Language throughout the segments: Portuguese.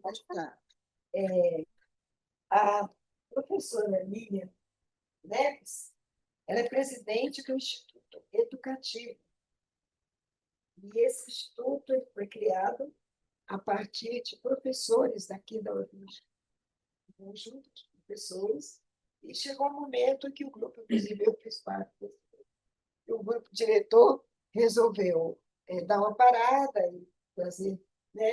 Pode ficar. A professora Lilian Neves, ela é presidente do Instituto Educativo. E esse instituto foi criado a partir de professores daqui da origem, um conjunto de professores, e chegou um momento que o grupo, inclusive eu fiz parte desse grupo, e o grupo diretor resolveu dar uma parada e trazer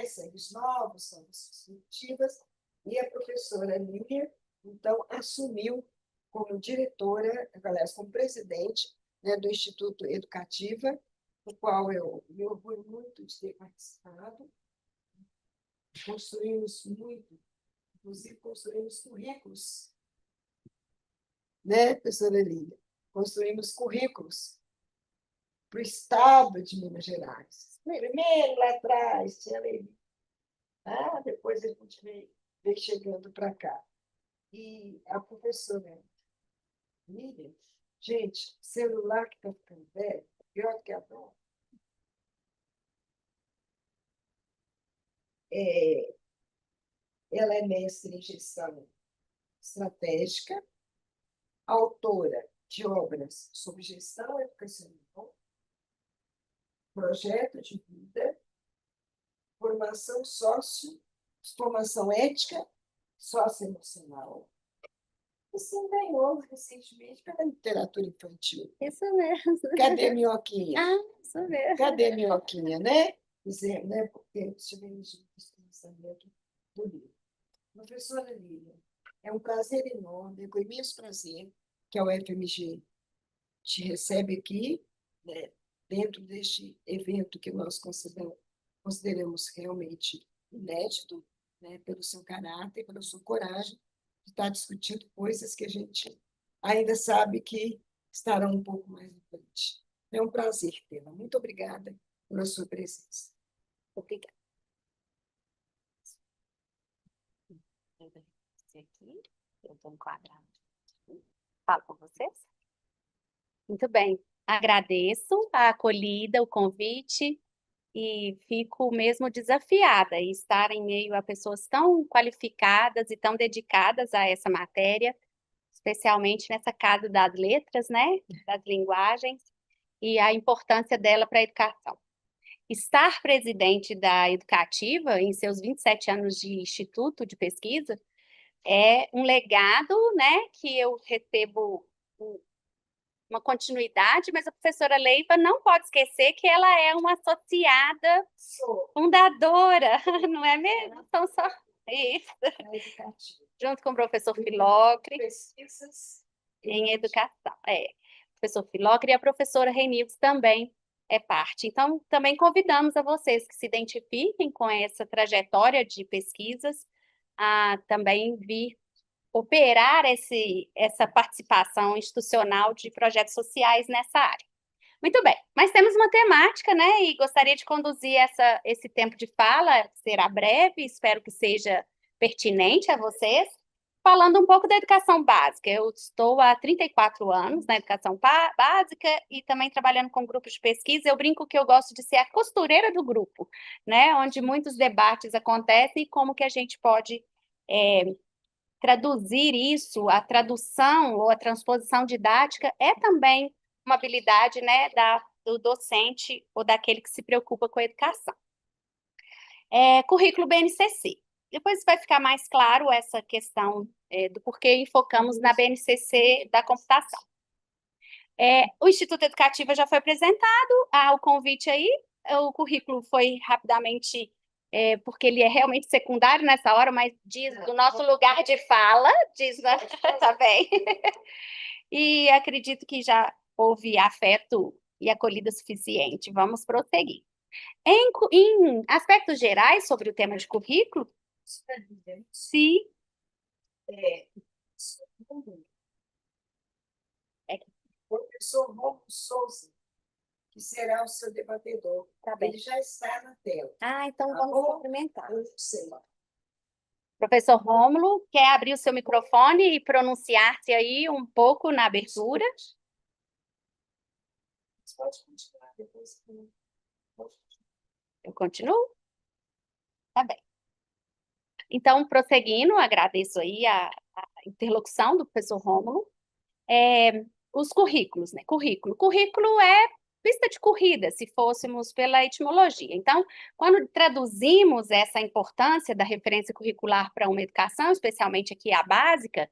sangues novos, sangues disruptivas, e a professora Lívia, então, assumiu como diretora, aliás, como presidente do Instituto Educativa, do qual eu me orgulho muito de ter participado. Construímos muito, inclusive construímos currículos, professora Lília? Construímos currículos para o Estado de Minas Gerais. Primeiro, lá atrás, tinha lei. Depois a gente veio chegando para cá. E a professora Lília, gente, celular que está ficando velho, pior do que a dor. Ela é mestre em gestão estratégica, autora de obras sobre gestão educacional, projeto de vida, formação ética, socioemocional. Você ganhou recentemente pela literatura infantil. Isso mesmo. Cadê Minhoquinha? Isso mesmo. Cadê Minhoquinha, né? Dizer, porque tivemos um lançamento do livro. Professora Lília, é um prazer enorme, com imenso prazer que a UFMG te recebe aqui, dentro deste evento que nós consideramos realmente inédito, pelo seu caráter, pela sua coragem de estar discutindo coisas que a gente ainda sabe que estarão um pouco mais à frente. É um prazer tê-la. Muito obrigada pela sua presença. Obrigada. Aqui, eu estou enquadrando. Falo com vocês? Muito bem. Agradeço a acolhida, o convite, e fico mesmo desafiada em estar em meio a pessoas tão qualificadas e tão dedicadas a essa matéria, especialmente nessa casa das letras, né, das linguagens, e a importância dela para a educação. Estar presidente da Educativa, em seus 27 anos de instituto de pesquisa, é um legado, né, que eu recebo uma continuidade, mas a professora Leiva não pode esquecer que ela é uma associada fundadora, não é mesmo? São só isso. Junto com o professor Filocre. Pesquisas em educação. O professor Filocre e a professora Renildes também é parte. Então, também convidamos a vocês que se identifiquem com essa trajetória de pesquisas a também vir operar essa participação institucional de projetos sociais nessa área. Muito bem, mas temos uma temática, né? E gostaria de conduzir esse tempo de fala, será breve, espero que seja pertinente a vocês, falando um pouco da educação básica. Eu estou há 34 anos na educação básica e também trabalhando com grupos de pesquisa. Eu brinco que eu gosto de ser a costureira do grupo, né? Onde muitos debates acontecem e como que a gente pode traduzir isso, a tradução ou a transposição didática é também uma habilidade, né, do docente ou daquele que se preocupa com a educação. Currículo BNCC. Depois vai ficar mais claro essa questão do porquê enfocamos na BNCC da computação. O Instituto Educativo já foi apresentado, há o convite aí, o currículo foi rapidamente, porque ele é realmente secundário nessa hora, mas diz do nosso lugar de fala, tá bem. E acredito que já houve afeto e acolhida suficiente. Vamos prosseguir. Em aspectos gerais sobre o tema de currículo, se o professor Romulo Souza, que será o seu debatedor. Tá bem. Ele já está na tela. Então vamos cumprimentar. Eu sei. Professor Rômulo, quer abrir o seu microfone e pronunciar-se aí um pouco na abertura? Você pode continuar depois. Eu continuo? Tá bem. Então, prosseguindo, agradeço aí a interlocução do professor Rômulo. Os currículos, né? Currículo é pista de corrida, se fôssemos pela etimologia. Então, quando traduzimos essa importância da referência curricular para uma educação, especialmente aqui a básica,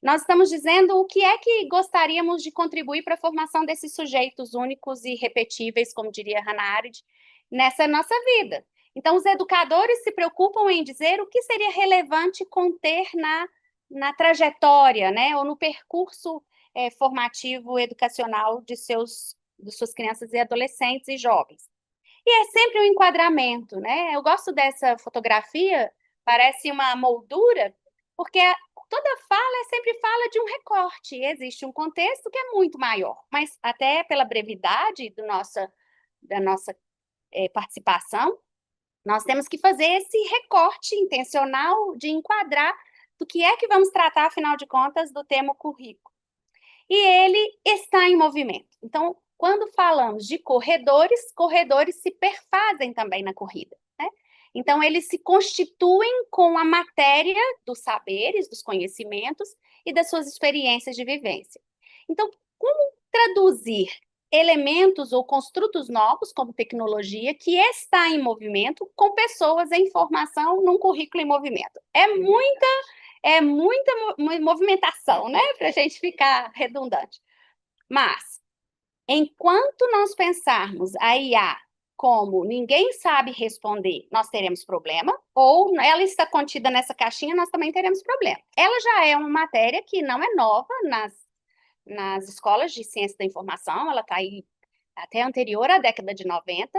nós estamos dizendo o que é que gostaríamos de contribuir para a formação desses sujeitos únicos e repetíveis, como diria Hannah Arendt, nessa nossa vida. Então, os educadores se preocupam em dizer o que seria relevante conter na trajetória, né, ou no percurso formativo educacional de suas crianças e adolescentes e jovens. E é sempre um enquadramento, né? Eu gosto dessa fotografia, parece uma moldura, porque toda fala sempre fala de um recorte. Existe um contexto que é muito maior, mas até pela brevidade da nossa participação, nós temos que fazer esse recorte intencional de enquadrar do que é que vamos tratar, afinal de contas, do tema currículo. E ele está em movimento. Então, quando falamos de corredores, corredores se perfazem também na corrida, né? Então, eles se constituem com a matéria dos saberes, dos conhecimentos e das suas experiências de vivência. Então, como traduzir elementos ou construtos novos, como tecnologia, que está em movimento, com pessoas em formação num currículo em movimento? É muita movimentação, né? Para a gente ficar redundante. Mas, enquanto nós pensarmos a IA como ninguém sabe responder, nós teremos problema, ou ela está contida nessa caixinha, nós também teremos problema. Ela já é uma matéria que não é nova nas escolas de ciência da informação, ela está aí até anterior à década de 90,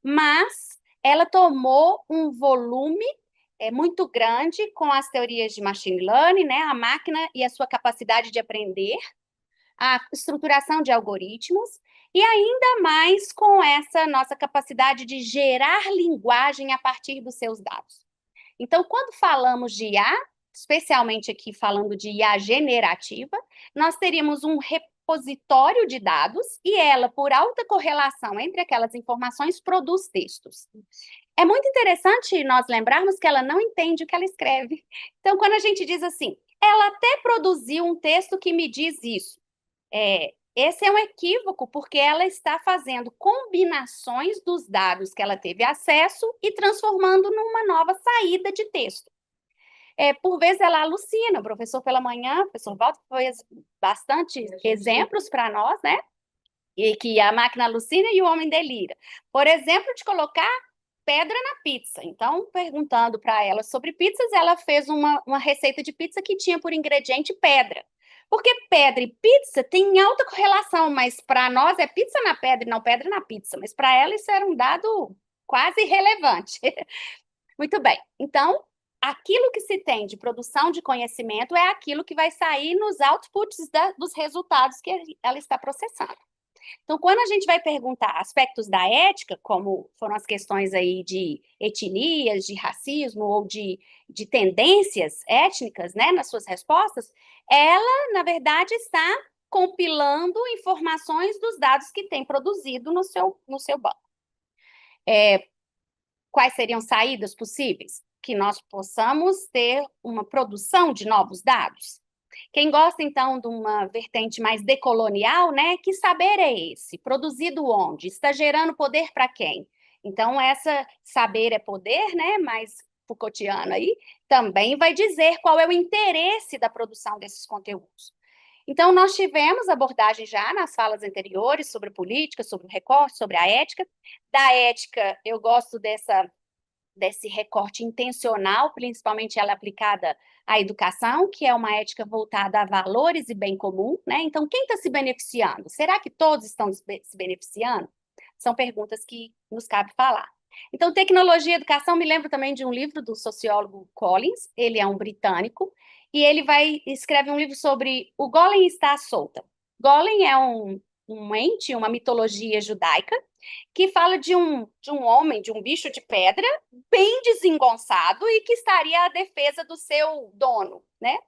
mas ela tomou um volume muito grande com as teorias de machine learning, né, a máquina e a sua capacidade de aprender, a estruturação de algoritmos, e ainda mais com essa nossa capacidade de gerar linguagem a partir dos seus dados. Então, quando falamos de IA, especialmente aqui falando de IA generativa, nós teríamos um repositório de dados e ela, por alta correlação entre aquelas informações, produz textos. É muito interessante nós lembrarmos que ela não entende o que ela escreve. Então, quando a gente diz assim, ela até produziu um texto que me diz isso, esse é um equívoco, porque ela está fazendo combinações dos dados que ela teve acesso e transformando numa nova saída de texto. Por vezes ela alucina, o professor pela manhã, o professor Walter fez bastante exemplos para nós, né? E que a máquina alucina e o homem delira. Por exemplo, de colocar pedra na pizza. Então, perguntando para ela sobre pizzas, ela fez uma receita de pizza que tinha por ingrediente pedra. Porque pedra e pizza têm alta correlação, mas para nós é pizza na pedra e não pedra na pizza. Mas para ela isso era um dado quase irrelevante. Muito bem. Então, aquilo que se tem de produção de conhecimento é aquilo que vai sair nos outputs dos resultados que ela está processando. Então, quando a gente vai perguntar aspectos da ética, como foram as questões aí de etnias, de racismo ou de tendências étnicas, né, nas suas respostas, ela, na verdade, está compilando informações dos dados que tem produzido no seu banco. Quais seriam saídas possíveis? Que nós possamos ter uma produção de novos dados. Quem gosta, então, de uma vertente mais decolonial, né? Que saber é esse? Produzido onde? Está gerando poder para quem? Então, essa saber é poder, né? Mais Foucaultiano aí, também vai dizer qual é o interesse da produção desses conteúdos. Então, nós tivemos abordagem já nas falas anteriores sobre política, sobre o recorte, sobre a ética. Da ética, eu gosto desse recorte intencional, principalmente ela aplicada à educação, que é uma ética voltada a valores e bem comum, né? Então, quem está se beneficiando? Será que todos estão se beneficiando? São perguntas que nos cabe falar. Então, tecnologia e educação, me lembro também de um livro do sociólogo Collins, ele é um britânico, e ele escreve um livro sobre o Golem está à solta. Golem é um ente, uma mitologia judaica, que fala de um homem, de um bicho de pedra, bem desengonçado e que estaria à defesa do seu dono, né?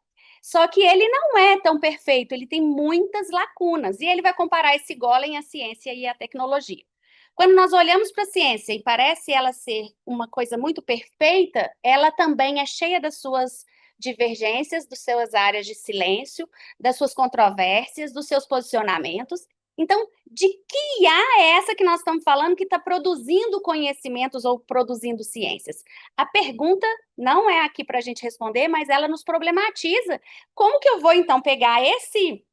Só que ele não é tão perfeito, ele tem muitas lacunas, e ele vai comparar esse golem à ciência e à tecnologia. Quando nós olhamos para a ciência e parece ela ser uma coisa muito perfeita, ela também é cheia das suas divergências, das suas áreas de silêncio, das suas controvérsias, dos seus posicionamentos. Então, de que IA é essa que nós estamos falando que está produzindo conhecimentos ou produzindo ciências? A pergunta não é aqui para a gente responder, mas ela nos problematiza. Como que eu vou, então, pegar esse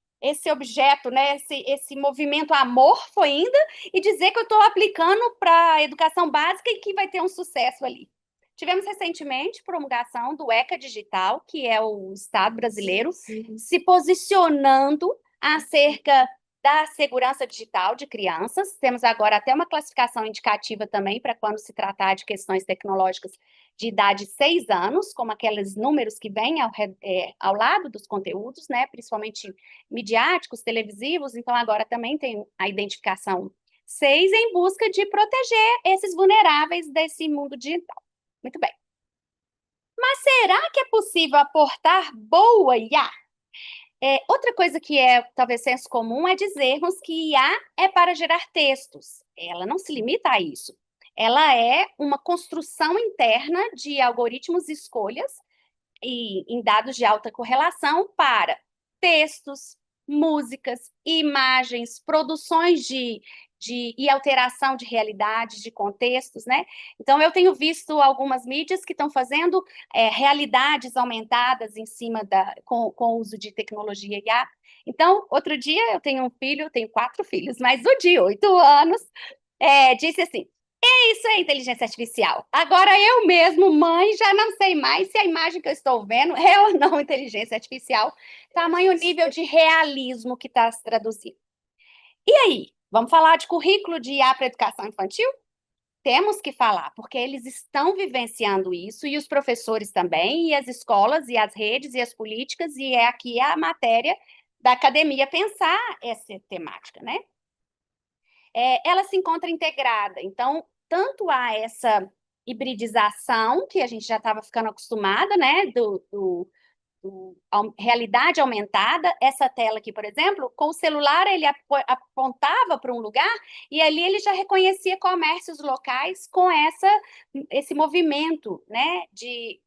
objeto, né, esse movimento amorfo ainda, e dizer que eu estou aplicando para a educação básica e que vai ter um sucesso ali? Tivemos recentemente promulgação do ECA Digital, que é o Estado brasileiro, se posicionando acerca da segurança digital de crianças. Temos agora até uma classificação indicativa também para quando se tratar de questões tecnológicas de idade 6 anos, como aqueles números que vêm ao lado dos conteúdos, né, principalmente midiáticos, televisivos. Então, agora também tem a identificação 6 em busca de proteger esses vulneráveis desse mundo digital. Muito bem. Mas será que é possível aportar boa IA? Outra coisa que é talvez senso comum é dizermos que IA é para gerar textos. Ela não se limita a isso. Ela é uma construção interna de algoritmos e escolhas em dados de alta correlação para textos, músicas, imagens, produções e alteração de realidades, de contextos, né? Então, eu tenho visto algumas mídias que estão fazendo realidades aumentadas em cima com o uso de tecnologia IA. Então, outro dia, eu tenho um filho, eu tenho 4 filhos, mas o de 8 anos disse assim: isso é inteligência artificial. Agora eu mesmo, mãe, já não sei mais se a imagem que eu estou vendo é ou não inteligência artificial, tamanho nível de realismo que está se traduzindo. E aí, vamos falar de currículo de IA para educação infantil? Temos que falar, porque eles estão vivenciando isso, e os professores também, e as escolas, e as redes, e as políticas, e é aqui a matéria da academia pensar essa temática, né? Ela se encontra integrada. Então, tanto há essa hibridização, que a gente já estava ficando acostumada, né, realidade aumentada. Essa tela aqui, por exemplo, com o celular ele apontava para um lugar e ali ele já reconhecia comércios locais com esse movimento, né, de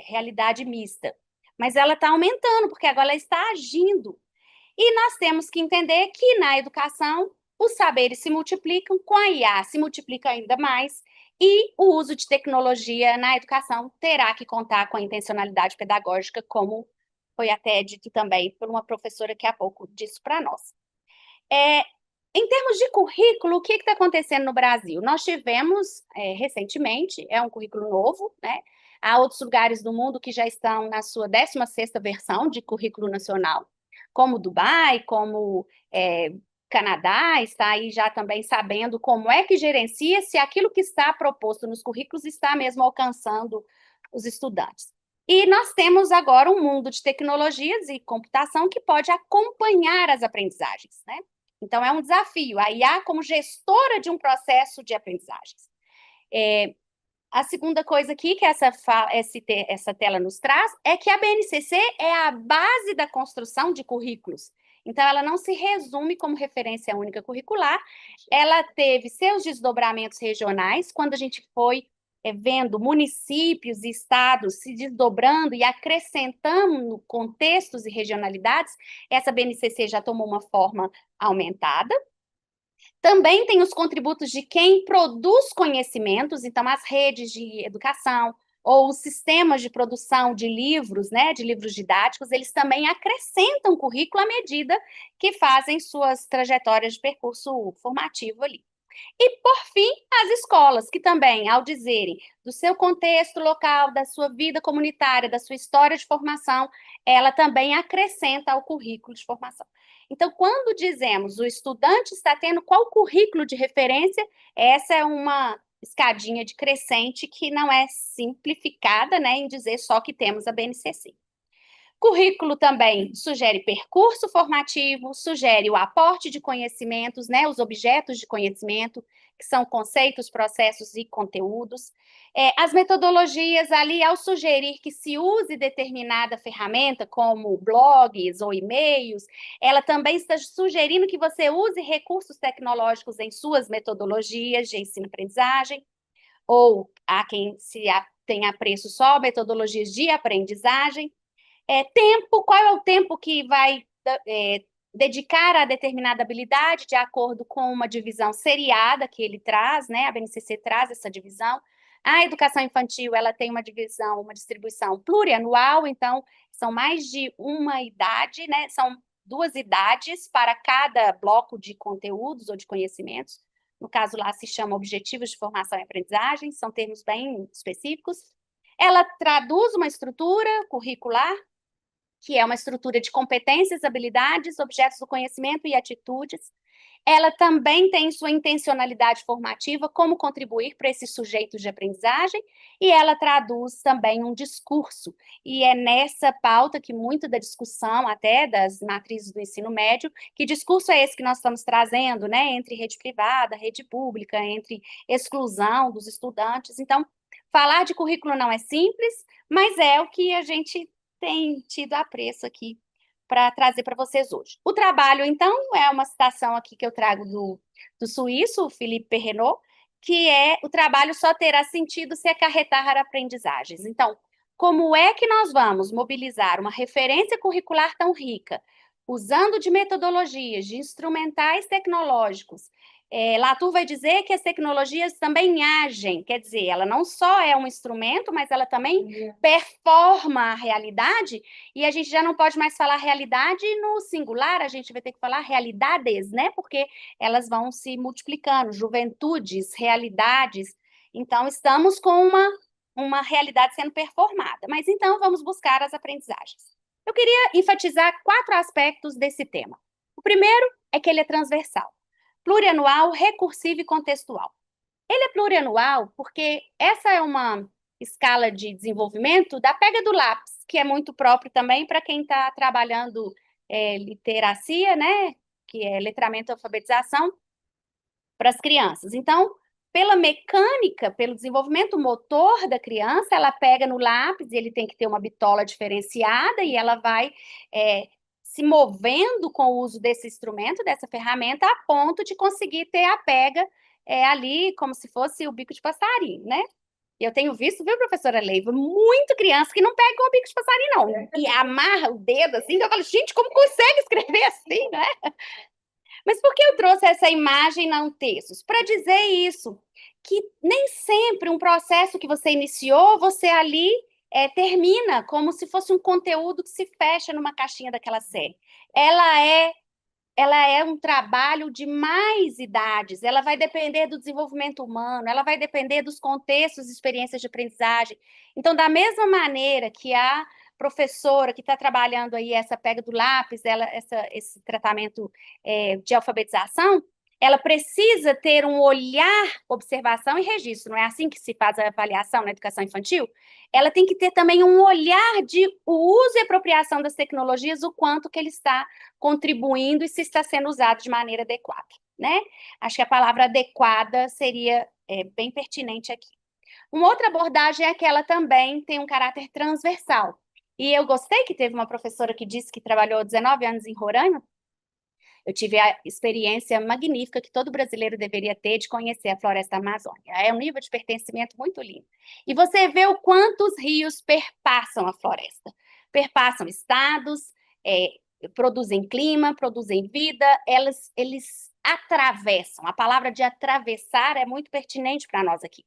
realidade mista. Mas ela está aumentando, porque agora ela está agindo. E nós temos que entender que na educação os saberes se multiplicam, com a IA se multiplica ainda mais, e o uso de tecnologia na educação terá que contar com a intencionalidade pedagógica, como foi até dito também por uma professora que há pouco disse para nós. Em termos de currículo, o que está acontecendo no Brasil? Nós tivemos, recentemente, é um currículo novo, né? Há outros lugares do mundo que já estão na sua 16ª versão de currículo nacional, como Dubai, como Canadá, está aí já também sabendo como é que gerencia, se aquilo que está proposto nos currículos está mesmo alcançando os estudantes. E nós temos agora um mundo de tecnologias e computação que pode acompanhar as aprendizagens, né? Então, é um desafio, a IA como gestora de um processo de aprendizagens. A segunda coisa aqui que essa tela nos traz é que a BNCC é a base da construção de currículos. Então, ela não se resume como referência única curricular, ela teve seus desdobramentos regionais, quando a gente foi vendo municípios e estados se desdobrando e acrescentando contextos e regionalidades, essa BNCC já tomou uma forma aumentada. Também tem os contributos de quem produz conhecimentos, então as redes de educação ou os sistemas de produção de livros, né, de livros didáticos, eles também acrescentam currículo à medida que fazem suas trajetórias de percurso formativo ali. E, por fim, as escolas, que também, ao dizerem do seu contexto local, da sua vida comunitária, da sua história de formação, ela também acrescenta ao currículo de formação. Então, quando dizemos o estudante está tendo qual currículo de referência, essa é uma escadinha de crescente que não é simplificada, né, em dizer só que temos a BNCC. Currículo também sugere percurso formativo, sugere o aporte de conhecimentos, né, os objetos de conhecimento, que são conceitos, processos e conteúdos. As metodologias ali, ao sugerir que se use determinada ferramenta, como blogs ou e-mails, ela também está sugerindo que você use recursos tecnológicos em suas metodologias de ensino-aprendizagem, ou há quem tenha apreço só metodologias de aprendizagem. Tempo, qual é o tempo que vai dedicar a determinada habilidade, de acordo com uma divisão seriada que ele traz, né? A BNCC traz essa divisão. A educação infantil, ela tem uma divisão, uma distribuição plurianual, então são mais de uma idade, né? São 2 idades para cada bloco de conteúdos ou de conhecimentos. No caso lá se chama Objetivos de Formação e Aprendizagem, são termos bem específicos. Ela traduz uma estrutura curricular, que é uma estrutura de competências, habilidades, objetos do conhecimento e atitudes. Ela também tem sua intencionalidade formativa, como contribuir para esses sujeitos de aprendizagem, e ela traduz também um discurso. E é nessa pauta que muito da discussão, até das matrizes do ensino médio, que discurso é esse que nós estamos trazendo, né, entre rede privada, rede pública, entre exclusão dos estudantes. Então, falar de currículo não é simples, mas é o que a gente tem tido apreço aqui para trazer para vocês hoje. O trabalho, então, é uma citação aqui que eu trago do suíço, Philippe Perrenot, que é: o trabalho só terá sentido se acarretar aprendizagens. Então, como é que nós vamos mobilizar uma referência curricular tão rica, usando de metodologias, de instrumentais tecnológicos? Latour vai dizer que as tecnologias também agem, quer dizer, ela não só é um instrumento, mas ela também performa a realidade, e a gente já não pode mais falar realidade no singular, a gente vai ter que falar realidades, né? Porque elas vão se multiplicando, juventudes, realidades. Então, estamos com uma realidade sendo performada. Mas então, vamos buscar as aprendizagens. Eu queria enfatizar 4 aspectos desse tema. O primeiro é que ele é transversal, plurianual, recursivo e contextual. Ele é plurianual porque essa é uma escala de desenvolvimento da pega do lápis, que é muito próprio também para quem está trabalhando literacia, né? Que é letramento e alfabetização para as crianças. Então, pela mecânica, pelo desenvolvimento motor da criança, ela pega no lápis, e ele tem que ter uma bitola diferenciada, e ela vai se movendo com o uso desse instrumento, dessa ferramenta, a ponto de conseguir ter a pega ali, como se fosse o bico de passarinho, né? E eu tenho visto, viu, professora Leiva, muito criança que não pega o bico de passarinho, não. E amarra o dedo assim, que eu falo, gente, como consegue escrever assim, né? Mas por que eu trouxe essa imagem não textos? Para dizer isso, que nem sempre um processo que você iniciou, você ali termina como se fosse um conteúdo que se fecha numa caixinha daquela série. Ela é um trabalho de mais idades, ela vai depender do desenvolvimento humano, ela vai depender dos contextos e experiências de aprendizagem. Então, da mesma maneira que a professora que está trabalhando aí essa pega do lápis, esse tratamento de alfabetização, ela precisa ter um olhar, observação e registro, não é assim que se faz a avaliação na educação infantil? Ela tem que ter também um olhar de o uso e apropriação das tecnologias, o quanto que ele está contribuindo e se está sendo usado de maneira adequada, né? Acho que a palavra adequada seria bem pertinente aqui. Uma outra abordagem é que ela também tem um caráter transversal. E eu gostei que teve uma professora que disse que trabalhou 19 anos em Roraima. Eu tive a experiência magnífica que todo brasileiro deveria ter de conhecer a floresta amazônica. É um nível de pertencimento muito lindo. E você vê o quanto os rios perpassam a floresta. Perpassam estados, produzem clima, produzem vida, eles atravessam. A palavra de atravessar é muito pertinente para nós aqui.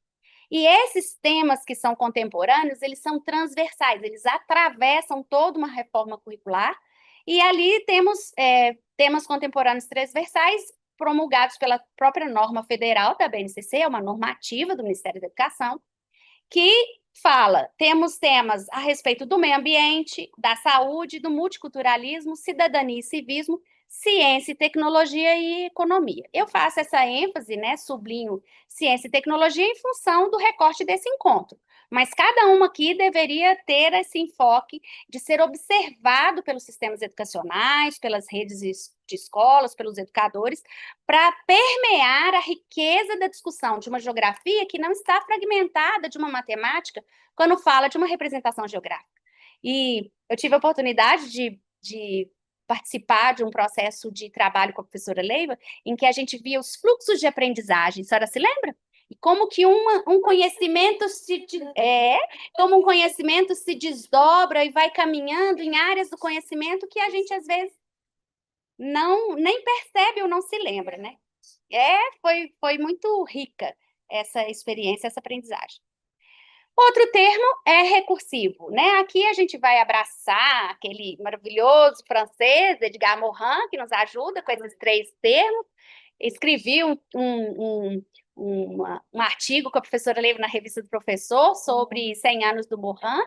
E esses temas que são contemporâneos, eles são transversais, eles atravessam toda uma reforma curricular, e ali temos temas contemporâneos transversais promulgados pela própria norma federal da BNCC, é uma normativa do Ministério da Educação, que temos temas a respeito do meio ambiente, da saúde, do multiculturalismo, cidadania e civismo, ciência e tecnologia e economia. Eu faço essa ênfase, né, sublinho ciência e tecnologia em função do recorte desse encontro, mas cada uma aqui deveria ter esse enfoque de ser observado pelos sistemas educacionais, pelas redes de escolas, pelos educadores, para permear a riqueza da discussão de uma geografia que não está fragmentada de uma matemática quando fala de uma representação geográfica. E eu tive a oportunidade de participar de um processo de trabalho com a professora Leiva, em que a gente via os fluxos de aprendizagem. A senhora se lembra? E como que um conhecimento como um conhecimento se desdobra e vai caminhando em áreas do conhecimento que a gente, às vezes, nem percebe ou não se lembra, né? Foi muito rica essa experiência, essa aprendizagem. Outro termo é recursivo, né? Aqui a gente vai abraçar aquele maravilhoso francês, Edgar Morin, que nos ajuda com esses 3 termos. Escrevi um artigo com a professora Leiva na Revista do Professor sobre 100 anos do Morin,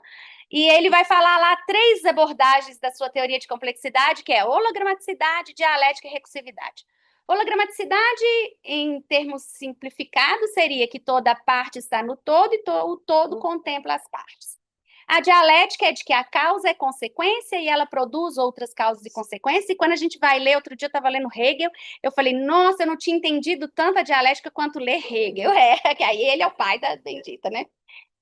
e ele vai falar lá 3 abordagens da sua teoria de complexidade, que é hologramaticidade, dialética e recursividade. Hologramaticidade, em termos simplificados, seria que toda parte está no todo e o todo contempla as partes. A dialética é de que a causa é consequência e ela produz outras causas e consequências. E quando a gente vai ler, outro dia eu estava lendo Hegel, eu falei, nossa, eu não tinha entendido tanto a dialética quanto ler Hegel. Que aí ele é o pai da bendita, né?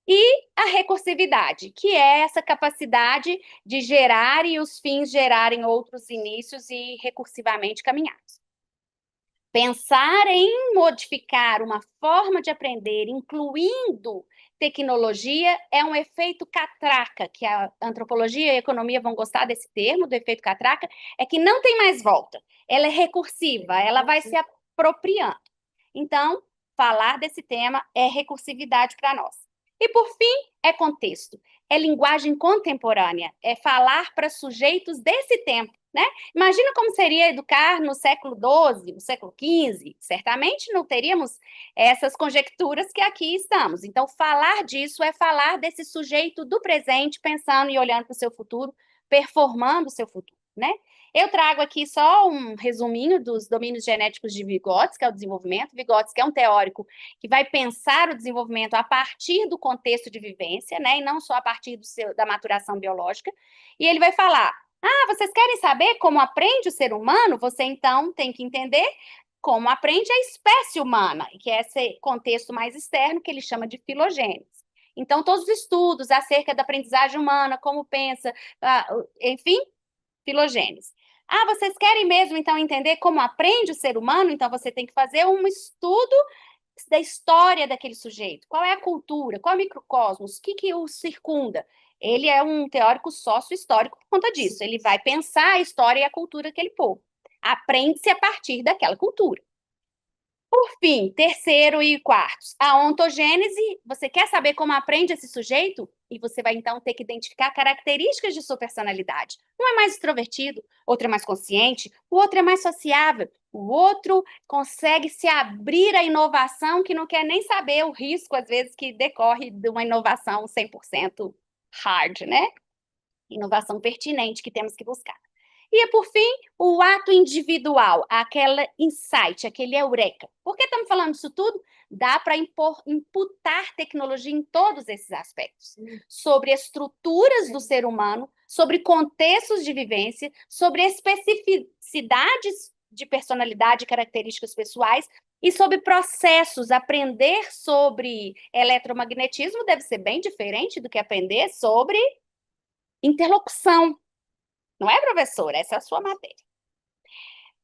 E a recursividade, que é essa capacidade de gerar e os fins gerarem outros inícios e recursivamente caminhados. Pensar em modificar uma forma de aprender, incluindo tecnologia, é um efeito catraca, que a antropologia e a economia vão gostar desse termo, do efeito catraca, é que não tem mais volta. Ela é recursiva, ela vai se apropriando. Então, falar desse tema é recursividade para nós. E, por fim, é contexto. É linguagem contemporânea, é falar para sujeitos desse tempo, né? Imagina como seria educar no século XII, no século XV. Certamente não teríamos essas conjecturas que aqui estamos. Então, falar disso é falar desse sujeito do presente, pensando e olhando para o seu futuro, performando o seu futuro, né? Eu trago aqui só um resuminho dos domínios genéticos de Vygotsky, que é o desenvolvimento. Vygotsky é um teórico que vai pensar o desenvolvimento a partir do contexto de vivência, né? E não só a partir da maturação biológica. E ele vai falar: vocês querem saber como aprende o ser humano? Você, então, tem que entender como aprende a espécie humana, que é esse contexto mais externo que ele chama de filogênese. Então, todos os estudos acerca da aprendizagem humana, como pensa, enfim, filogênese. Vocês querem mesmo, então, entender como aprende o ser humano? Então, você tem que fazer um estudo da história daquele sujeito. Qual é a cultura? Qual é o microcosmos? O que o circunda? Ele é um teórico sócio-histórico por conta disso. Ele vai pensar a história e a cultura daquele povo. Aprende-se a partir daquela cultura. Por fim, terceiro e quarto, a ontogênese. Você quer saber como aprende esse sujeito? E você vai, então, ter que identificar características de sua personalidade. Um é mais extrovertido, outro é mais consciente, o outro é mais sociável, o outro consegue se abrir à inovação, que não quer nem saber o risco, às vezes, que decorre de uma inovação 100% hard, né? Inovação pertinente que temos que buscar. E, por fim, o ato individual, aquela insight, aquele eureka. Por que estamos falando disso tudo? Dá para imputar tecnologia em todos esses aspectos. Sobre estruturas do ser humano, sobre contextos de vivência, sobre especificidades de personalidade e características pessoais e sobre processos. Aprender sobre eletromagnetismo deve ser bem diferente do que aprender sobre interlocução. Não é, professora? Essa é a sua matéria.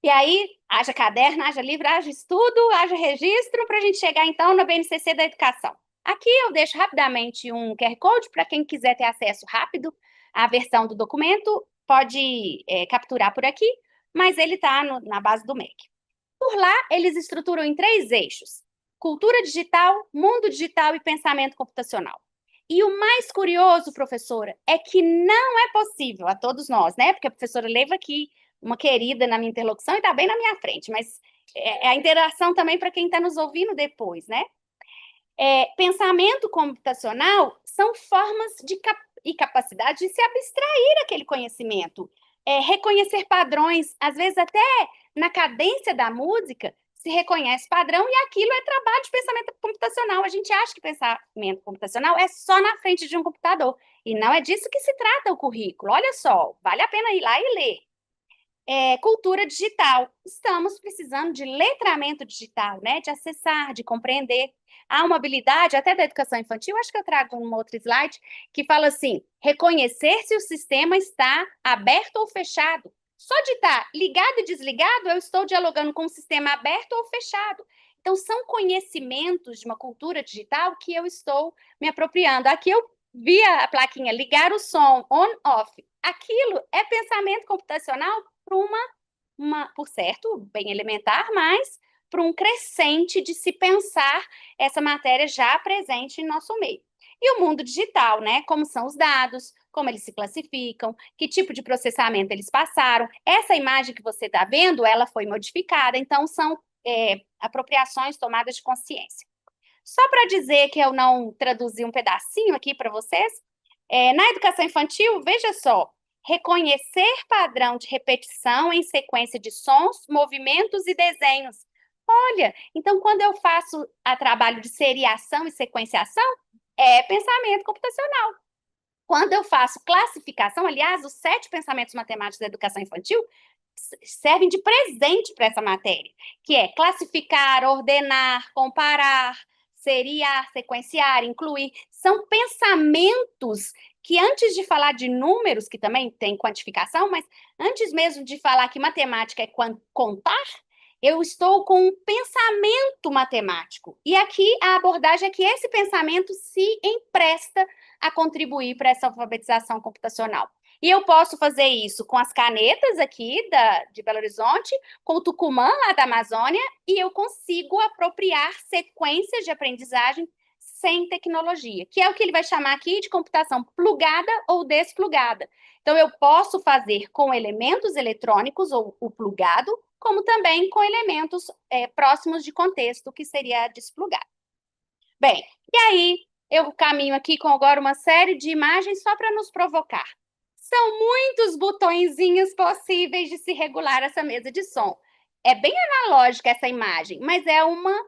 E aí, haja caderno, haja livro, haja estudo, haja registro, para a gente chegar, então, na BNCC da Educação. Aqui eu deixo rapidamente um QR Code para quem quiser ter acesso rápido à versão do documento, pode capturar por aqui, mas ele está na base do MEC. Por lá, eles estruturam em 3 eixos: cultura digital, mundo digital e pensamento computacional. E o mais curioso, professora, é que não é possível a todos nós, né? Porque a professora Leiva aqui, uma querida na minha interlocução, e está bem na minha frente, mas é a interação também para quem está nos ouvindo depois, né? Pensamento computacional são formas e capacidade de se abstrair aquele conhecimento, reconhecer padrões, às vezes até na cadência da música, se reconhece padrão e aquilo é trabalho de pensamento computacional. A gente acha que pensamento computacional é só na frente de um computador. E não é disso que se trata o currículo. Olha só, vale a pena ir lá e ler. Cultura digital. Estamos precisando de letramento digital, né? De acessar, de compreender. Há uma habilidade, até da educação infantil, acho que eu trago um outro slide, que fala assim: reconhecer se o sistema está aberto ou fechado. Só de estar ligado e desligado, eu estou dialogando com um sistema aberto ou fechado. Então, são conhecimentos de uma cultura digital que eu estou me apropriando. Aqui eu vi a plaquinha, ligar o som, on-off. Aquilo é pensamento computacional para por certo, bem elementar, mas para um crescente de se pensar essa matéria já presente em nosso meio. E o mundo digital, né? Como são os dados, como eles se classificam, que tipo de processamento eles passaram. Essa imagem que você está vendo, ela foi modificada, então são apropriações, tomadas de consciência. Só para dizer que eu não traduzi um pedacinho aqui para vocês, na educação infantil, veja só, reconhecer padrão de repetição em sequência de sons, movimentos e desenhos. Olha, então quando eu faço a trabalho de seriação e sequenciação, é pensamento computacional. Quando eu faço classificação, aliás, os 7 pensamentos matemáticos da educação infantil servem de presente para essa matéria, que é classificar, ordenar, comparar, seriar, sequenciar, incluir. São pensamentos que antes de falar de números, que também tem quantificação, mas antes mesmo de falar que matemática é contar, eu estou com um pensamento matemático. E aqui a abordagem é que esse pensamento se empresta a contribuir para essa alfabetização computacional. E eu posso fazer isso com as canetas aqui de Belo Horizonte, com o Tucumã lá da Amazônia, e eu consigo apropriar sequências de aprendizagem sem tecnologia, que é o que ele vai chamar aqui de computação plugada ou desplugada. Então, eu posso fazer com elementos eletrônicos, ou o plugado, como também com elementos próximos de contexto, que seria desplugado. Bem, e aí eu caminho aqui com agora uma série de imagens só para nos provocar. São muitos botõezinhos possíveis de se regular essa mesa de som. É bem analógica essa imagem, mas é uma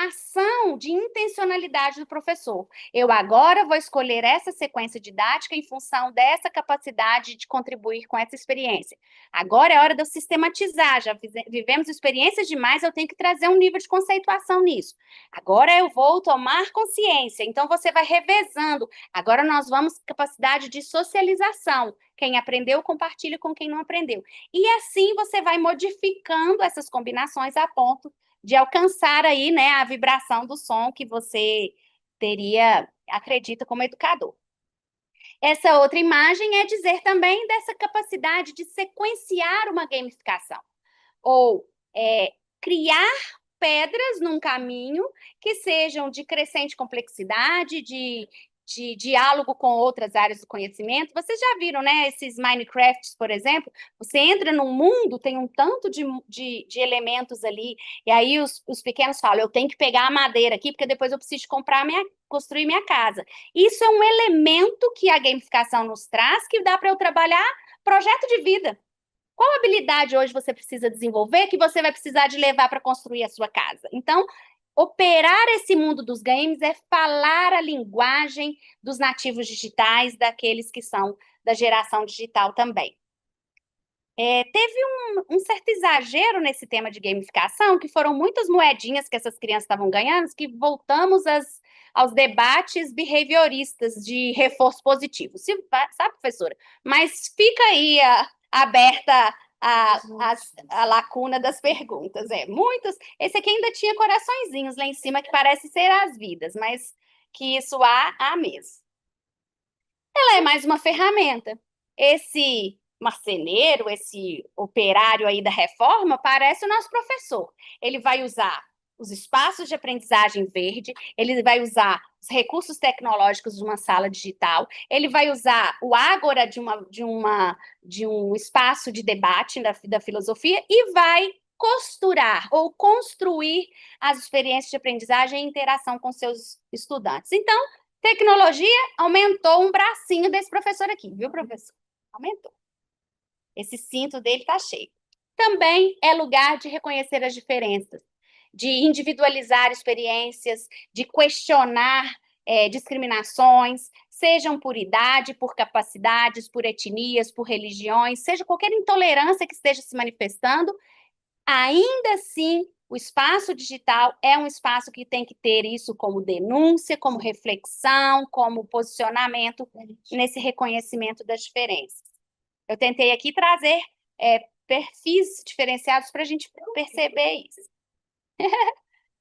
ação de intencionalidade do professor. Eu agora vou escolher essa sequência didática em função dessa capacidade de contribuir com essa experiência. Agora é hora de eu sistematizar, já vivemos experiências demais, eu tenho que trazer um nível de conceituação nisso. Agora eu vou tomar consciência, então você vai revezando. Agora nós vamos capacidade de socialização. Quem aprendeu, compartilha com quem não aprendeu. E assim você vai modificando essas combinações a ponto de alcançar aí, né, a vibração do som que você acredita como educador. Essa outra imagem é dizer também dessa capacidade de sequenciar uma gamificação, ou criar pedras num caminho que sejam de crescente complexidade, de diálogo com outras áreas do conhecimento. Vocês já viram, né, esses Minecrafts, por exemplo? Você entra num mundo, tem um tanto de elementos ali, e aí os pequenos falam, eu tenho que pegar a madeira aqui, porque depois eu preciso construir minha casa. Isso é um elemento que a gamificação nos traz, que dá para eu trabalhar projeto de vida. Qual habilidade hoje você precisa desenvolver que você vai precisar de levar para construir a sua casa? Então, operar esse mundo dos games é falar a linguagem dos nativos digitais, daqueles que são da geração digital também. Teve um certo exagero nesse tema de gamificação, que foram muitas moedinhas que essas crianças estavam ganhando, que voltamos aos debates behavioristas de reforço positivo. Sabe, professora? Mas fica aí aberta a lacuna das perguntas. Esse aqui ainda tinha coraçõezinhos lá em cima, que parece ser as vidas, mas que isso há mesmo. Ela é mais uma ferramenta. Esse marceneiro, esse operário aí da reforma, parece o nosso professor. Ele vai usar os espaços de aprendizagem verde, ele vai usar os recursos tecnológicos de uma sala digital, ele vai usar o ágora de um espaço de debate da filosofia e vai costurar ou construir as experiências de aprendizagem e interação com seus estudantes. Então, tecnologia aumentou um bracinho desse professor aqui, viu, professor? Aumentou. Esse cinto dele está cheio. Também é lugar de reconhecer as diferenças. de individualizar experiências, de questionar discriminações, sejam por idade, por capacidades, por etnias, por religiões, seja qualquer intolerância que esteja se manifestando, ainda assim, o espaço digital é um espaço que tem que ter isso como denúncia, como reflexão, como posicionamento nesse reconhecimento das diferenças. Eu tentei aqui trazer perfis diferenciados para a gente perceber isso.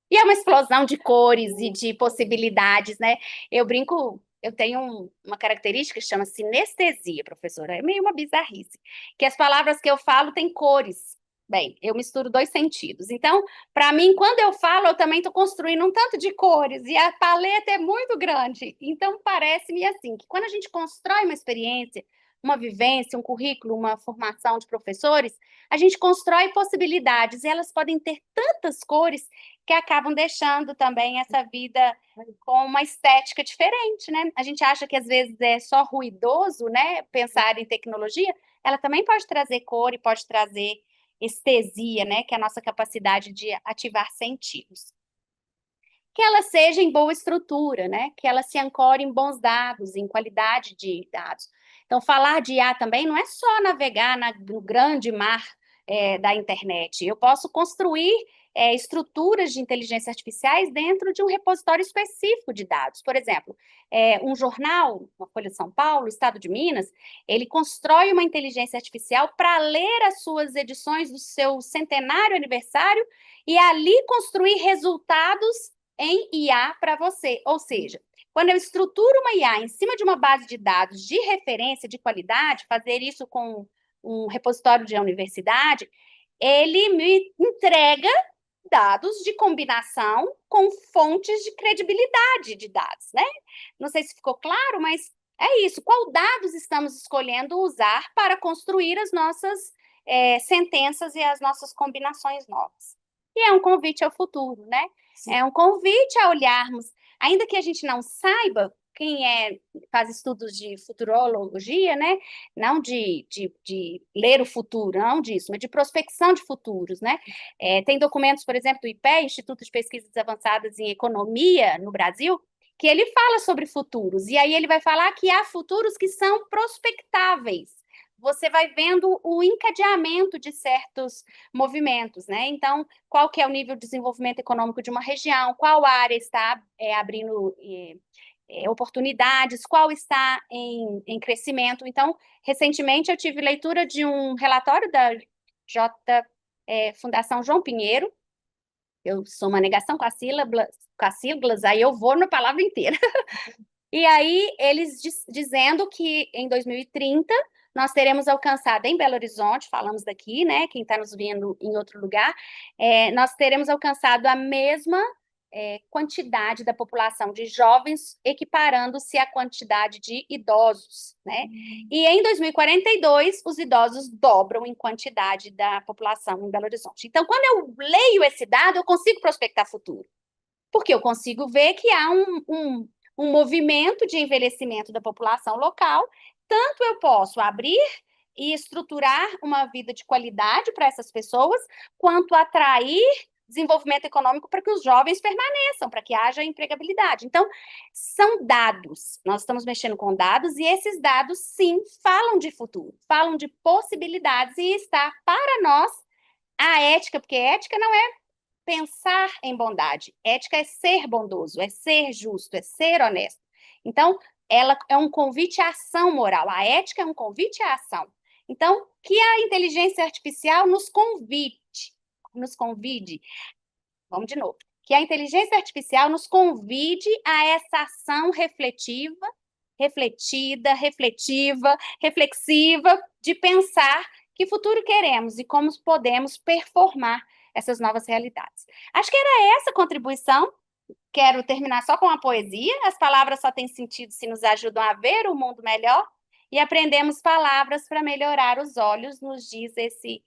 E é uma explosão de cores e de possibilidades, né? Eu brinco, eu tenho uma característica que chama sinestesia, professora, é meio uma bizarrice, que as palavras que eu falo têm cores. Bem, eu misturo dois sentidos. Então, para mim, quando eu falo, eu também estou construindo um tanto de cores, e a paleta é muito grande. Então, parece-me assim, que quando a gente constrói uma experiência, uma vivência, um currículo, uma formação de professores, a gente constrói possibilidades, e elas podem ter tantas cores que acabam deixando também essa vida com uma estética diferente, né? A gente acha que às vezes é só ruidoso, né? Pensar em tecnologia, ela também pode trazer cor e pode trazer estesia, né? Que é a nossa capacidade de ativar sentidos. Que ela seja em boa estrutura, né? Que ela se ancore em bons dados, em qualidade de dados. Então, falar de IA também não é só navegar no grande mar da internet. Eu posso construir estruturas de inteligência artificiais dentro de um repositório específico de dados. Por exemplo, um jornal, uma Folha de São Paulo, Estado de Minas, ele constrói uma inteligência artificial para ler as suas edições do seu centenário aniversário e ali construir resultados em IA para você. Ou seja, quando eu estruturo uma IA em cima de uma base de dados de referência, de qualidade, fazer isso com um repositório de universidade, ele me entrega dados de combinação com fontes de credibilidade de dados, né? Não sei se ficou claro, mas é isso. Qual dados estamos escolhendo usar para construir as nossas sentenças e as nossas combinações novas? E é um convite ao futuro, né? Sim. É um convite a olharmos, ainda que a gente não saiba, quem faz estudos de futurologia, né? Não de ler o futuro, não disso, mas de prospecção de futuros, né? Tem documentos, por exemplo, do IPE, Instituto de Pesquisas Avançadas em Economia, no Brasil, que ele fala sobre futuros, e aí ele vai falar que há futuros que são prospectáveis. Você vai vendo o encadeamento de certos movimentos, né? Então, qual que é o nível de desenvolvimento econômico de uma região, qual área está abrindo oportunidades, qual está em crescimento. Então, recentemente eu tive leitura de um relatório da Fundação João Pinheiro. Eu sou uma negação com as sílabas, aí eu vou na palavra inteira. E aí, eles dizendo que em 2030 nós teremos alcançado em Belo Horizonte, falamos daqui, né? Quem está nos vendo em outro lugar, nós teremos alcançado a mesma quantidade da população de jovens, equiparando-se à quantidade de idosos, né? E em 2042, os idosos dobram em quantidade da população em Belo Horizonte. Então, quando eu leio esse dado, eu consigo prospectar futuro, porque eu consigo ver que há um movimento de envelhecimento da população local, tanto eu posso abrir e estruturar uma vida de qualidade para essas pessoas, quanto atrair desenvolvimento econômico para que os jovens permaneçam, para que haja empregabilidade. Então, são dados. Nós estamos mexendo com dados e esses dados, sim, falam de futuro, falam de possibilidades e está para nós a ética, porque ética não é pensar em bondade. Ética é ser bondoso, é ser justo, é ser honesto. Então, ela é um convite à ação moral. A ética é um convite à ação. Então, que a inteligência artificial nos convide, vamos de novo, que a inteligência artificial nos convide a essa ação refletiva, reflexiva, de pensar que futuro queremos e como podemos performar essas novas realidades. Acho que era essa a contribuição. Quero terminar só com a poesia. As palavras só têm sentido se nos ajudam a ver o mundo melhor e aprendemos palavras para melhorar os olhos, nos diz esse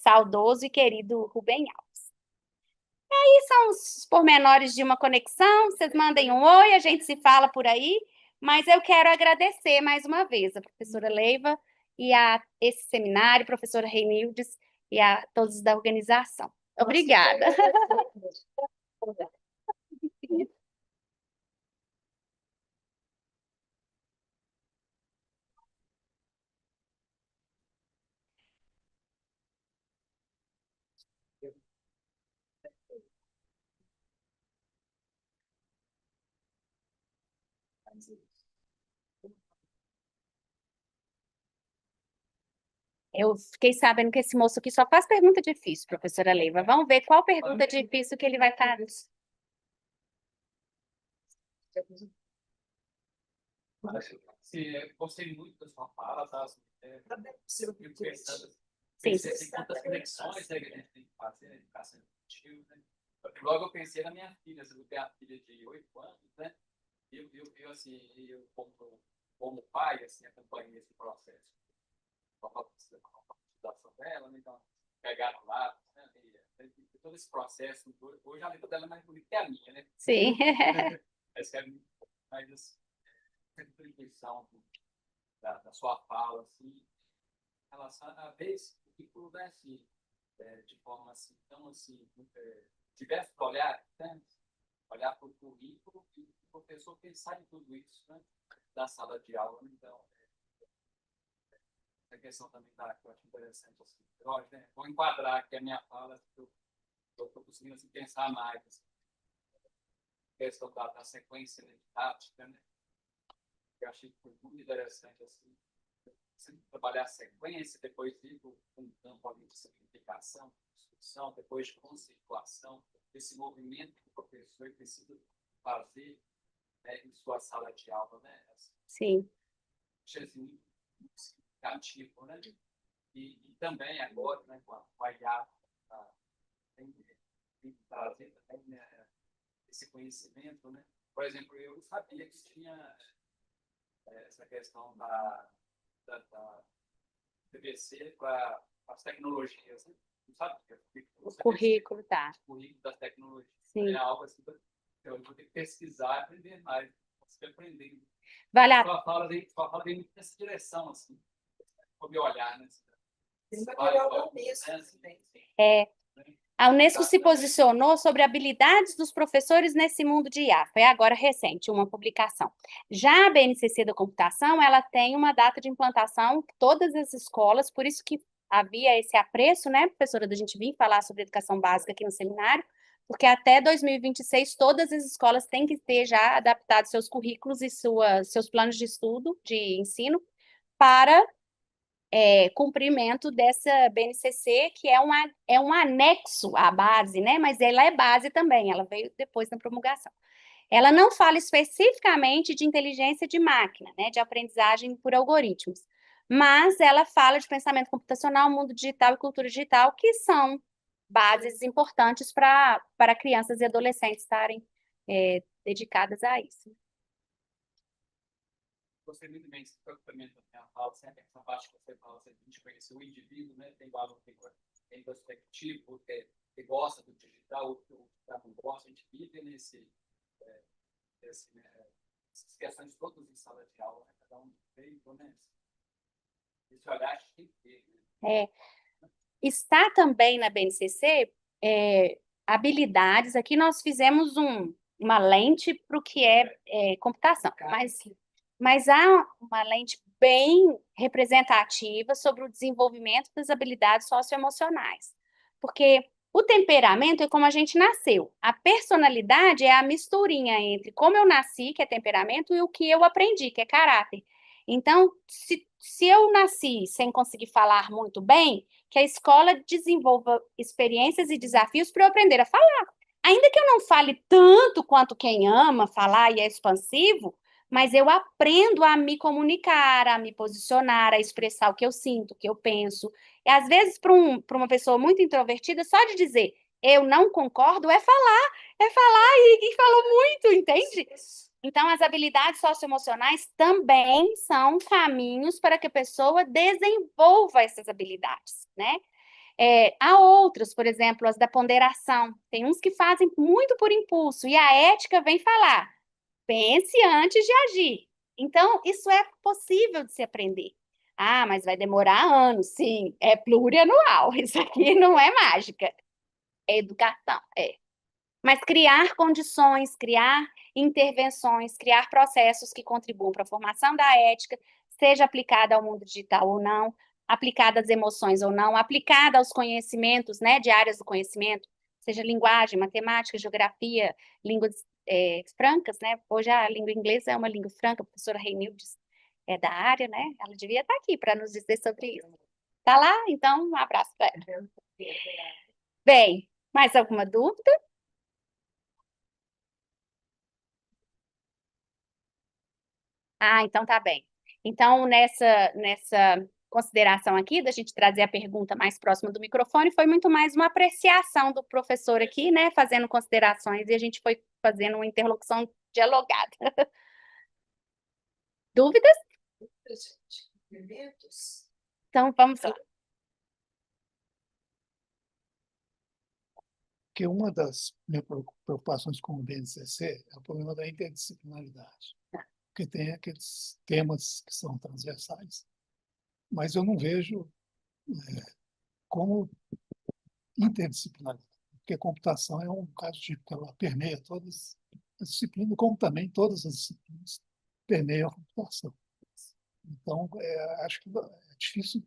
saudoso e querido Rubem Alves. Aí são os pormenores de uma conexão. Vocês mandem um oi, a gente se fala por aí. Mas eu quero agradecer mais uma vez a professora Leiva e a esse seminário, professora Reinildes e a todos da organização. Obrigada. Eu fiquei sabendo que esse moço aqui só faz pergunta difícil, professora Leiva. Vamos ver qual pergunta difícil que ele vai fazer. Gostei muito da sua fala, tá? Eu fico pensando, Sim. pensei assim, quantas conexões, né, que a gente tem que fazer na educação infantil, né? Logo eu pensei na minha filha, eu tenho a filha de 8 anos, né? Assim, como pai, assim, acompanhei esse processo. A participação dela, né? Então, pegar no lápis, né? E todo esse processo, hoje a letra dela é mais bonita que a minha, né? Sim. Essa é mais assim, essa intuição da sua fala, assim, em relação a vez que pudesse, de forma assim, tão assim, tivesse que olhar, né? Olhar para o currículo e o professor pensar em tudo isso, né? Da sala de aula. Então, essa questão também que eu acho interessante. Assim, né? Vou enquadrar aqui a minha fala, eu estou conseguindo assim, pensar mais. Assim, a questão da sequência didática, né? Eu achei que foi muito interessante. Assim, trabalhar a sequência, depois ir para um campo ali de simplificação, discussão, depois de conceituação, esse movimento que o professor precisa fazer, né, em sua sala de aula, né? Assim, Sim. muito significativo, né? E também agora, né, com a IA, tem que trazer também, né, esse conhecimento, né? Por exemplo, eu sabia que tinha essa questão da TVC para as tecnologias, né? Não sabe O currículo, tá. O currículo das tecnologias. Sim. É algo assim, eu vou ter que pesquisar, aprender mais. Você aprendendo. Vai lá. Só fala bem muito nessa direção, assim. Vou me olhar, né? Tem material da Unesco também. A Unesco se posicionou sobre habilidades dos professores nesse mundo de IA. Foi agora recente, uma publicação. Já a BNCC da computação, ela tem uma data de implantação, todas as escolas, por isso que havia esse apreço, né, professora, da gente vir falar sobre educação básica aqui no seminário, porque até 2026 todas as escolas têm que ter já adaptado seus currículos e seus planos de estudo, de ensino, para cumprimento dessa BNCC, que é um anexo à base, né? Mas ela é base também, ela veio depois da promulgação. Ela não fala especificamente de inteligência de máquina, né? De aprendizagem por algoritmos, mas ela fala de pensamento computacional, mundo digital e cultura digital, que são bases importantes para crianças e adolescentes estarem dedicadas a isso. Gostei muito bem desse tratamento da minha fala, sempre essa parte que você fala, a gente conhece o indivíduo, né? Tem o aluno que tem introspectivo, que gosta do digital, o que não gosta, a gente vive essas questões todas em sala de aula, né? Cada um veio, né? Esse olhar a gente tem que ter, né? Está também na BNCC habilidades, aqui nós fizemos uma lente para o que é computação, mas há uma lente bem representativa sobre o desenvolvimento das habilidades socioemocionais. Porque o temperamento é como a gente nasceu. A personalidade é a misturinha entre como eu nasci, que é temperamento, e o que eu aprendi, que é caráter. Então, se eu nasci sem conseguir falar muito bem, que a escola desenvolva experiências e desafios para eu aprender a falar. Ainda que eu não fale tanto quanto quem ama falar e é expansivo, mas eu aprendo a me comunicar, a me posicionar, a expressar o que eu sinto, o que eu penso. E às vezes, para uma pessoa muito introvertida, só de dizer eu não concordo é falar e falou muito, entende? Então, as habilidades socioemocionais também são caminhos para que a pessoa desenvolva essas habilidades, né? Há outras, por exemplo, as da ponderação. Tem uns que fazem muito por impulso, e a ética vem falar: pense antes de agir. Então, isso é possível de se aprender. Ah, mas vai demorar anos. Sim, é plurianual. Isso aqui não é mágica. É educação, é. Mas criar condições, criar intervenções, criar processos que contribuam para a formação da ética, seja aplicada ao mundo digital ou não, aplicada às emoções ou não, aplicada aos conhecimentos, né, de áreas do conhecimento, seja linguagem, matemática, geografia, línguas francas, né? Hoje a língua inglesa é uma língua franca, a professora Reinildes é da área, né? Ela devia estar aqui para nos dizer sobre isso. Tá lá? Então, um abraço para ela. Bem, mais alguma dúvida? Ah, então tá bem. Então, nessa consideração aqui, da gente trazer a pergunta mais próxima do microfone, foi muito mais uma apreciação do professor aqui, né, fazendo considerações, e a gente foi fazendo uma interlocução dialogada. Dúvidas? Gente, eventos. Então, vamos lá. Que uma das minhas preocupações com o BNCC é o problema da interdisciplinaridade, porque tem aqueles temas que são transversais, mas eu não vejo como interdisciplinaridade, porque a computação é um caso típico, ela permeia todas as disciplinas, como também todas as disciplinas permeiam a computação. Então, acho que é difícil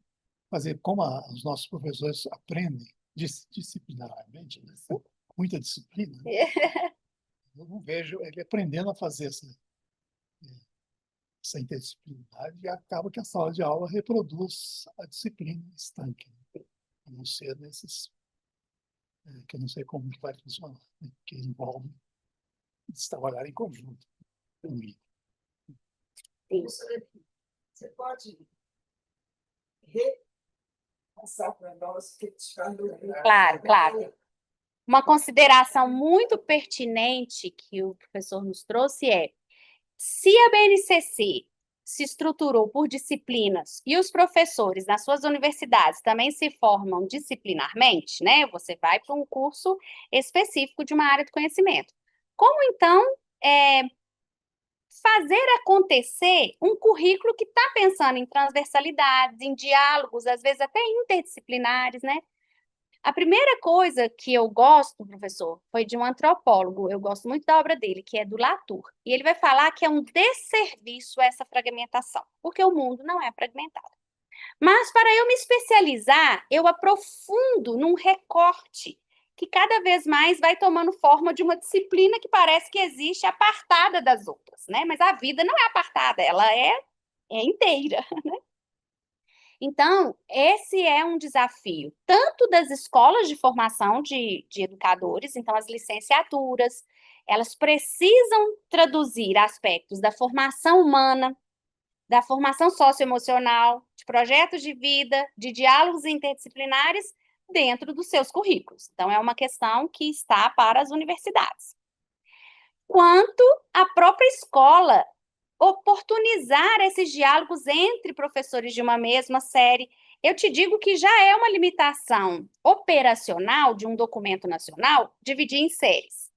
fazer, como os nossos professores aprendem disciplinarmente, né? Muita disciplina, né? Eu não vejo ele aprendendo a fazer essa interdisciplinaridade e acaba que a sala de aula reproduz a disciplina estanque, né? A não ser nesses, que eu não sei como que vai funcionar, né? Que envolve eles trabalhar em conjunto comigo. Professora, você pode repassar para nós o que te falou? Claro, claro. Uma consideração muito pertinente que o professor nos trouxe é: se a BNCC se estruturou por disciplinas e os professores nas suas universidades também se formam disciplinarmente, né? Você vai para um curso específico de uma área de conhecimento. Como então fazer acontecer um currículo que está pensando em transversalidades, em diálogos, às vezes até interdisciplinares, né? A primeira coisa que eu gosto, professor, foi de um antropólogo. Eu gosto muito da obra dele, que é do Latour. E ele vai falar que é um desserviço essa fragmentação, porque o mundo não é fragmentado. Mas para eu me especializar, eu aprofundo num recorte que cada vez mais vai tomando forma de uma disciplina que parece que existe apartada das outras, né? Mas a vida não é apartada, ela é inteira. Então, esse é um desafio, tanto das escolas de formação de educadores, então as licenciaturas, elas precisam traduzir aspectos da formação humana, da formação socioemocional, de projetos de vida, de diálogos interdisciplinares dentro dos seus currículos. Então, é uma questão que está para as universidades. Quanto à própria escola oportunizar esses diálogos entre professores de uma mesma série. Eu te digo que já é uma limitação operacional de um documento nacional dividir em séries.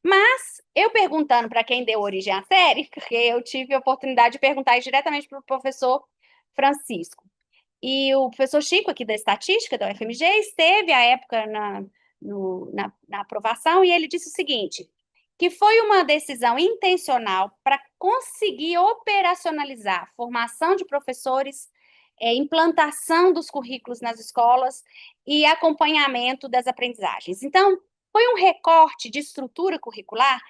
Mas eu perguntando para quem deu origem à série, porque eu tive a oportunidade de perguntar isso diretamente para o professor Francisco. E o professor Chico, aqui da Estatística, da UFMG, esteve à época na aprovação, e ele disse o seguinte: que foi uma decisão intencional para conseguir operacionalizar a formação de professores, implantação dos currículos nas escolas e acompanhamento das aprendizagens. Então, foi um recorte de estrutura curricular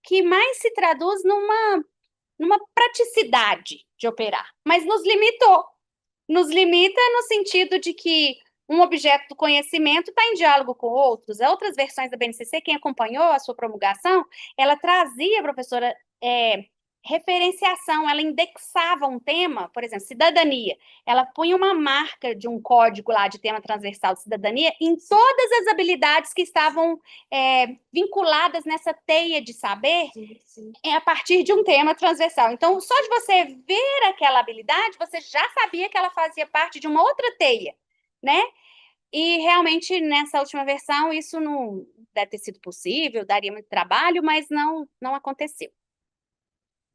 que mais se traduz numa praticidade de operar, mas nos limitou. Nos limita no sentido de que um objeto do conhecimento está em diálogo com outros. Outras versões da BNCC, quem acompanhou a sua promulgação, ela trazia, professora, referenciação, ela indexava um tema, por exemplo, cidadania. Ela punha uma marca de um código lá de tema transversal de cidadania em todas as habilidades que estavam vinculadas nessa teia de saber, a partir de um tema transversal. Então, só de você ver aquela habilidade, você já sabia que ela fazia parte de uma outra teia, né? E realmente, nessa última versão, isso não deve ter sido possível, daria muito trabalho, mas não aconteceu.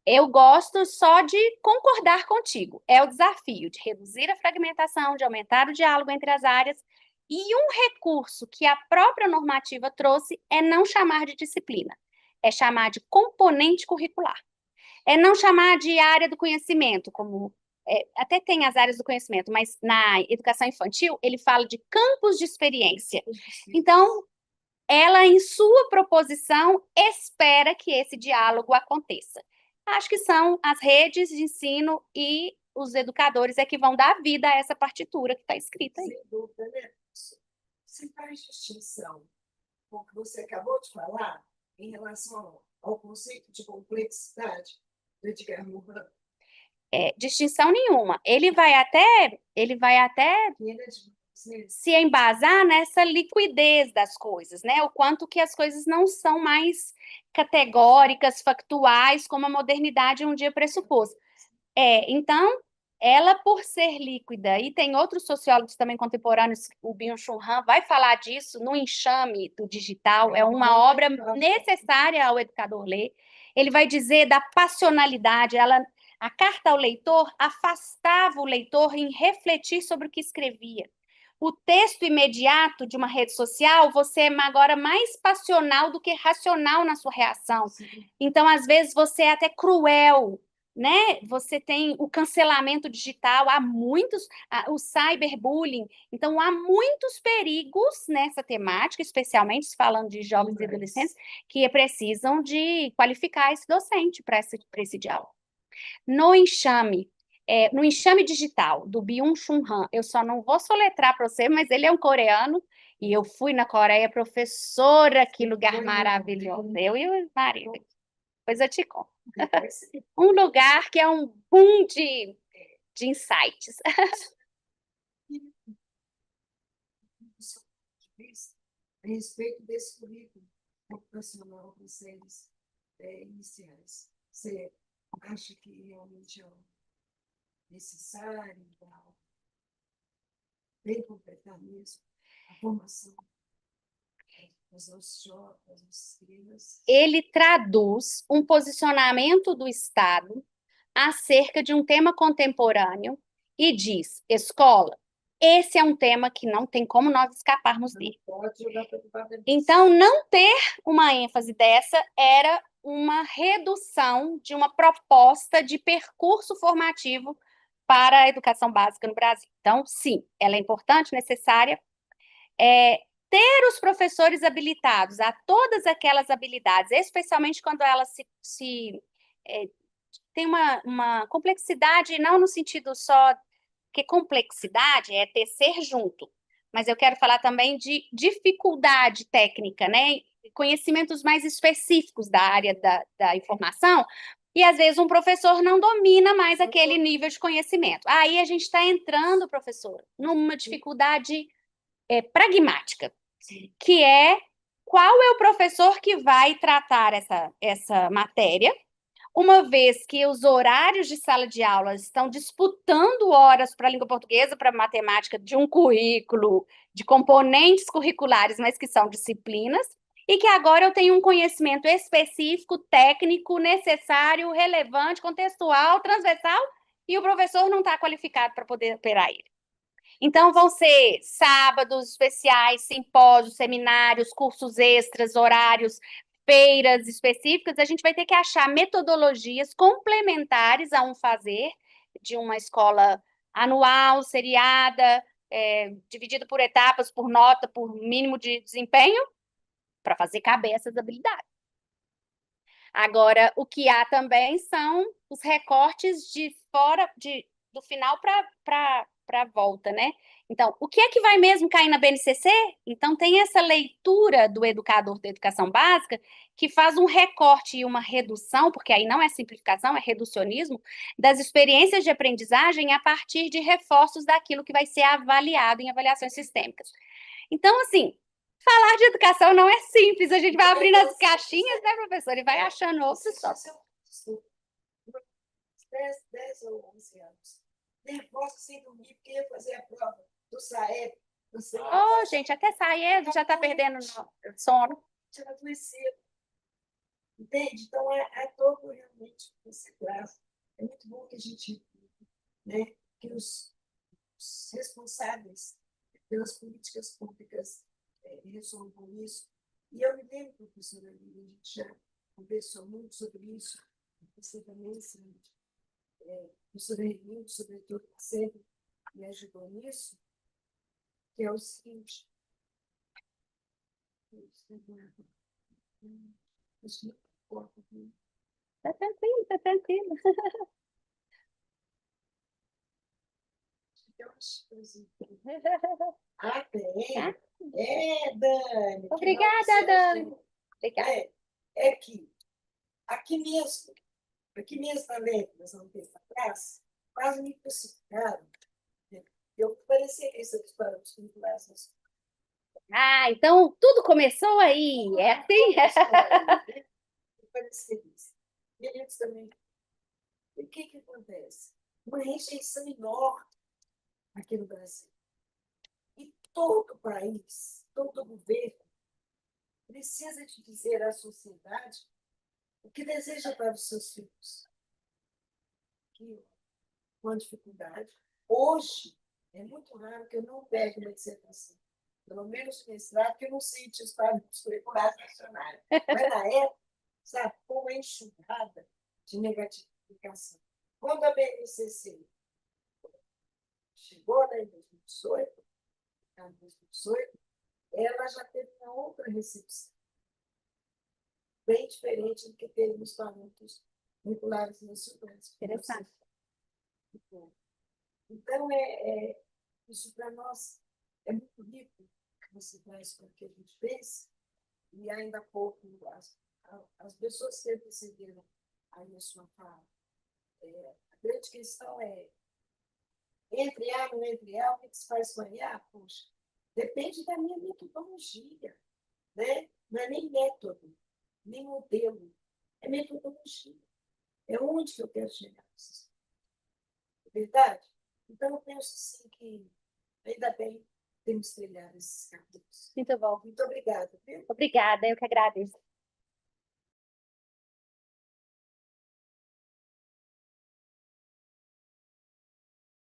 Eu gosto só de concordar contigo. É o desafio de reduzir a fragmentação, de aumentar o diálogo entre as áreas. E um recurso que a própria normativa trouxe é não chamar de disciplina, é chamar de componente curricular. É não chamar de área do conhecimento, como até tem as áreas do conhecimento, mas na educação infantil ele fala de campos de experiência. Então, ela, em sua proposição, espera que esse diálogo aconteça. Acho que são as redes de ensino e os educadores é que vão dar vida a essa partitura que está escrita aí. Sem dúvida, né? Você faz distinção com o que você acabou de falar em relação ao conceito de complexidade do Edgar Morin, Distinção nenhuma. Ele vai até que ele é de se embasar nessa liquidez das coisas, né? O quanto que as coisas não são mais categóricas, factuais, como a modernidade um dia pressupôs. Então, ela, por ser líquida, e tem outros sociólogos também contemporâneos, o Byung-Chul Han vai falar disso no Enxame do Digital, é uma obra necessária ao educador ler. Ele vai dizer da passionalidade, a carta ao leitor afastava o leitor em refletir sobre o que escrevia. O texto imediato de uma rede social, você é agora mais passional do que racional na sua reação. Então, às vezes, você é até cruel, né? Você tem o cancelamento digital, há muitos, o cyberbullying. Então, há muitos perigos nessa temática, especialmente falando de jovens e adolescentes, que precisam de qualificar esse docente para esse diálogo. No enxame digital do Byung-Chul Han, eu só não vou soletrar para você, mas ele é um coreano, e eu fui na Coreia, professora, que lugar maravilhoso. Eu e o marido. Depois eu te conto. Um lugar que é um boom de insights. a respeito desse currículo ocupacional para séries iniciais. Você acha que realmente é necessário, bem completar mesmo a formação dos nossos jovens, das nossas crianças? Ele traduz um posicionamento do Estado acerca de um tema contemporâneo e diz: escola, esse é um tema que não tem como nós escaparmos dele. Pode jogar para debaixo da mesa. Então, não ter uma ênfase dessa era uma redução de uma proposta de percurso formativo para a educação básica no Brasil. Então, sim, ela é importante, necessária. Ter os professores habilitados a todas aquelas habilidades, especialmente quando elas tem uma complexidade, não no sentido só, porque complexidade é tecer junto, mas eu quero falar também de dificuldade técnica, né? Conhecimentos mais específicos da área da informação, e às vezes um professor não domina mais aquele nível de conhecimento. Aí a gente está entrando, professor, numa dificuldade pragmática, que é qual é o professor que vai tratar essa matéria, uma vez que os horários de sala de aula estão disputando horas para a língua portuguesa, para a matemática, de um currículo, de componentes curriculares, mas que são disciplinas, e que agora eu tenho um conhecimento específico, técnico, necessário, relevante, contextual, transversal, e o professor não está qualificado para poder operar ele. Então, vão ser sábados especiais, simpósios, seminários, cursos extras, horários, feiras específicas. A gente vai ter que achar metodologias complementares a um fazer de uma escola anual, seriada, dividida por etapas, por nota, por mínimo de desempenho, para fazer caber essas habilidades. Agora, o que há também são os recortes de fora, do final para a volta, né? Então, o que é que vai mesmo cair na BNCC? Então, tem essa leitura do educador da educação básica que faz um recorte e uma redução, porque aí não é simplificação, é reducionismo, das experiências de aprendizagem a partir de reforços daquilo que vai ser avaliado em avaliações sistêmicas. Então, assim, falar de educação não é simples, a gente vai abrindo as caixinhas, né, professor? E vai achando outros só. 10 ou 11 anos. Nervosa sem dormir, porque ia fazer a prova do SAEP. Oh, gente, até sair já está perdendo sono. Já adoeceu. Entende? Então, é todo realmente esse prazo. É muito bom que a gente, né, que os responsáveis pelas políticas públicas resolvam isso. E eu me lembro, professora Lívia, a gente já conversou muito sobre isso, você também, professora Emílio, sobretudo, que sempre me ajudou nisso, que é o seguinte: Tá tranquilo, tá tranquilo. Ah, tem. Dani. que Obrigada, nós Dani. Obrigada. É que aqui mesmo na lei, nós vamos ter atrás, quase me crucificaram. Né? Eu parecia que isso para os vinculados. Ah, então tudo começou aí. É assim? Parecia isso. E eles também. E o que acontece? Uma rejeição enorme aqui no Brasil. E todo país, todo governo, precisa de dizer à sociedade o que deseja para os seus filhos. Que, com dificuldade, hoje, é muito raro que eu não pegue uma dissertação. Pelo menos mestrado, que eu não sei os parâmetros curriculares nacionais. Mas na época, sabe, com uma enxurrada de negatificação. Quando a BNCC chegou em 2018, ela já teve uma outra recepção, bem diferente do que teve nos parâmetros vinculares nacionais. Interessante. Então, isso para nós é muito rico, você traz para o que a gente pensa, e ainda há pouco as pessoas que antecederam aí a sua fala. A grande questão é, entre A, não entre A, o que se faz com a IA? Poxa, depende da minha metodologia, né? Não é nem método, nem modelo, é metodologia. É onde que eu quero chegar. É verdade? Então, eu penso assim que, ainda bem, temos trilhado esses caminhos. Muito bom. Muito obrigada, viu? Obrigada, eu que agradeço.